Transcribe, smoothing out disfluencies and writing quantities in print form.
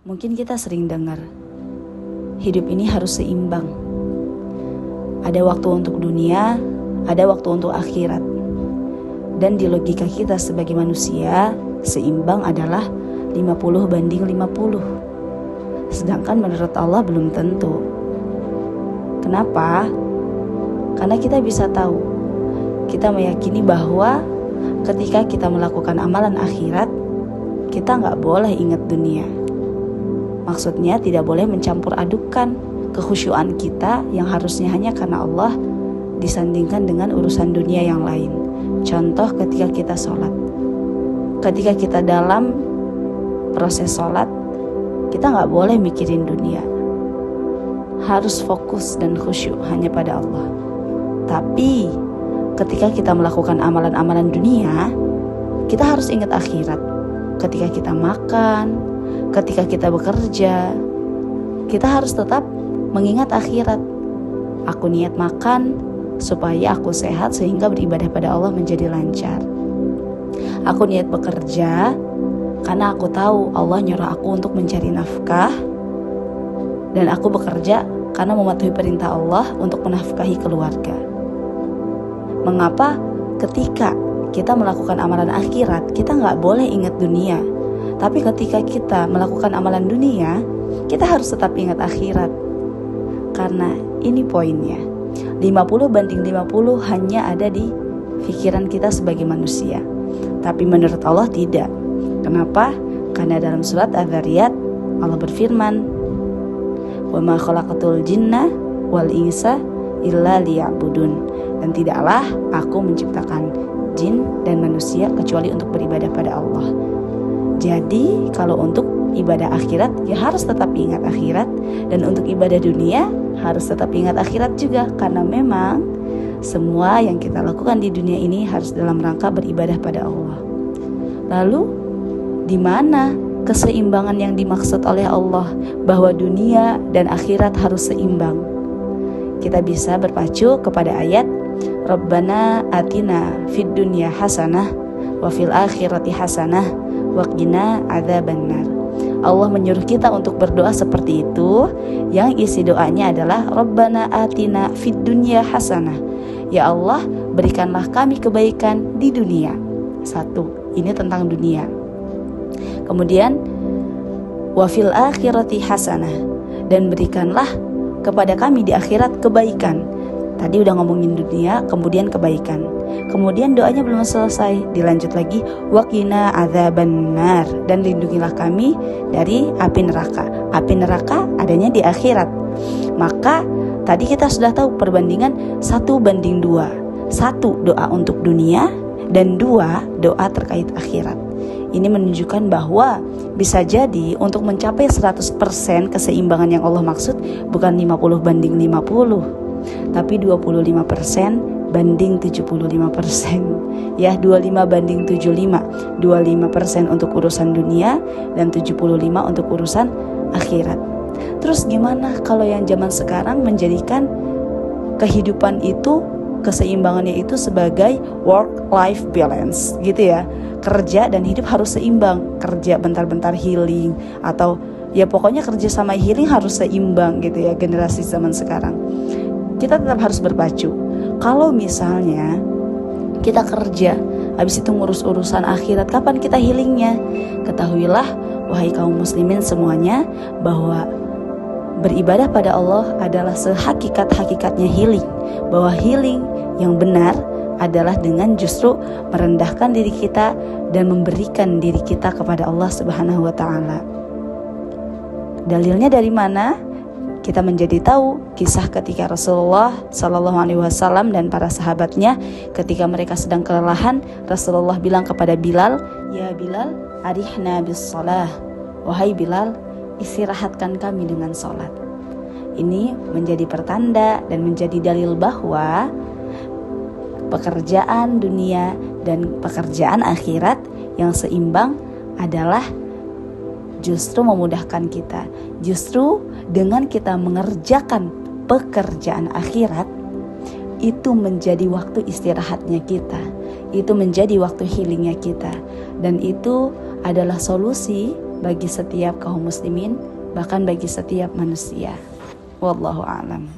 Mungkin kita sering dengar, hidup ini harus seimbang. Ada waktu untuk dunia, ada waktu untuk akhirat. Dan di logika kita sebagai manusia, seimbang adalah 50/50. Sedangkan menurut Allah belum tentu. Kenapa? Karena kita bisa tahu, kita meyakini bahwa ketika kita melakukan amalan akhirat, kita gak boleh ingat dunia. Maksudnya tidak boleh mencampur adukan kekhusyuan kita yang harusnya hanya karena Allah disandingkan dengan urusan dunia yang lain. Contoh ketika kita sholat. Ketika kita dalam proses sholat, kita gak boleh mikirin dunia. Harus fokus dan khusyuk hanya pada Allah. Tapi ketika kita melakukan amalan-amalan dunia, kita harus ingat akhirat. Ketika kita makan, ketika kita bekerja, kita harus tetap mengingat akhirat. Aku niat makan supaya aku sehat sehingga beribadah pada Allah menjadi lancar. Aku niat bekerja karena aku tahu Allah nyuruh aku untuk mencari nafkah. Dan aku bekerja karena mematuhi perintah Allah untuk menafkahi keluarga. Mengapa ketika kita melakukan amalan akhirat, kita gak boleh ingat dunia? Tapi ketika kita melakukan amalan dunia, kita harus tetap ingat akhirat. Karena ini poinnya, 50/50 hanya ada di pikiran kita sebagai manusia. Tapi menurut Allah tidak. Kenapa? Karena dalam surat Az-Zariyat Allah berfirman, "Wa ma khalaqatul jinna wal insa illa liya'budun." Dan tidaklah aku menciptakan jin dan manusia kecuali untuk beribadah pada Allah. Jadi kalau untuk ibadah akhirat ya harus tetap ingat akhirat, dan untuk ibadah dunia harus tetap ingat akhirat juga, karena memang semua yang kita lakukan di dunia ini harus dalam rangka beribadah pada Allah. Lalu di mana keseimbangan yang dimaksud oleh Allah bahwa dunia dan akhirat harus seimbang? Kita bisa berpacu kepada ayat Rabbana atina fid dunya hasanah wa fil akhirati hasanah wa qina adzabannar. Allah menyuruh kita untuk berdoa seperti itu, yang isi doanya adalah Rabbana atina fid dunya hasanah. Ya Allah, berikanlah kami kebaikan di dunia. Satu, ini tentang dunia. Kemudian wa fil akhirati hasanah, dan berikanlah kepada kami di akhirat kebaikan. Tadi udah ngomongin dunia, kemudian kebaikan. Kemudian doanya belum selesai, dilanjut lagi waqina adzabannar, dan lindungilah kami dari api neraka. Api neraka adanya di akhirat. Maka tadi kita sudah tahu perbandingan 1:2. 1 doa untuk dunia, dan 2 doa terkait akhirat. Ini menunjukkan bahwa bisa jadi untuk mencapai 100% keseimbangan yang Allah maksud bukan 50/50, tapi 25% banding 75%. Ya, 25/75. 25% untuk urusan dunia dan 75 untuk urusan akhirat. Terus gimana kalau yang zaman sekarang menjadikan kehidupan itu, keseimbangannya itu sebagai work-life balance gitu ya. Kerja dan hidup harus seimbang. Kerja bentar-bentar healing, atau ya pokoknya kerja sama healing harus seimbang gitu ya, generasi zaman sekarang. Kita tetap harus berpacu. Kalau misalnya kita kerja, habis itu ngurus urusan akhirat, kapan kita healingnya? Ketahuilah wahai kaum muslimin semuanya, bahwa beribadah pada Allah adalah sehakikat-hakikatnya healing. Bahwa healing yang benar adalah dengan justru merendahkan diri kita dan memberikan diri kita kepada Allah Subhanahu wa taala. Dalilnya dari mana? Kita menjadi tahu kisah ketika Rasulullah SAW dan para sahabatnya ketika mereka sedang kelelahan, Rasulullah bilang kepada Bilal, "Ya Bilal, arihna bis shalah." Wahai Bilal, istirahatkan kami dengan sholat. Ini menjadi pertanda dan menjadi dalil bahwa pekerjaan dunia dan pekerjaan akhirat yang seimbang adalah justru memudahkan kita. Justru dengan kita mengerjakan pekerjaan akhirat, itu menjadi waktu istirahatnya kita, itu menjadi waktu healingnya kita, dan itu adalah solusi bagi setiap kaum muslimin, bahkan bagi setiap manusia. Wallahu a'lam.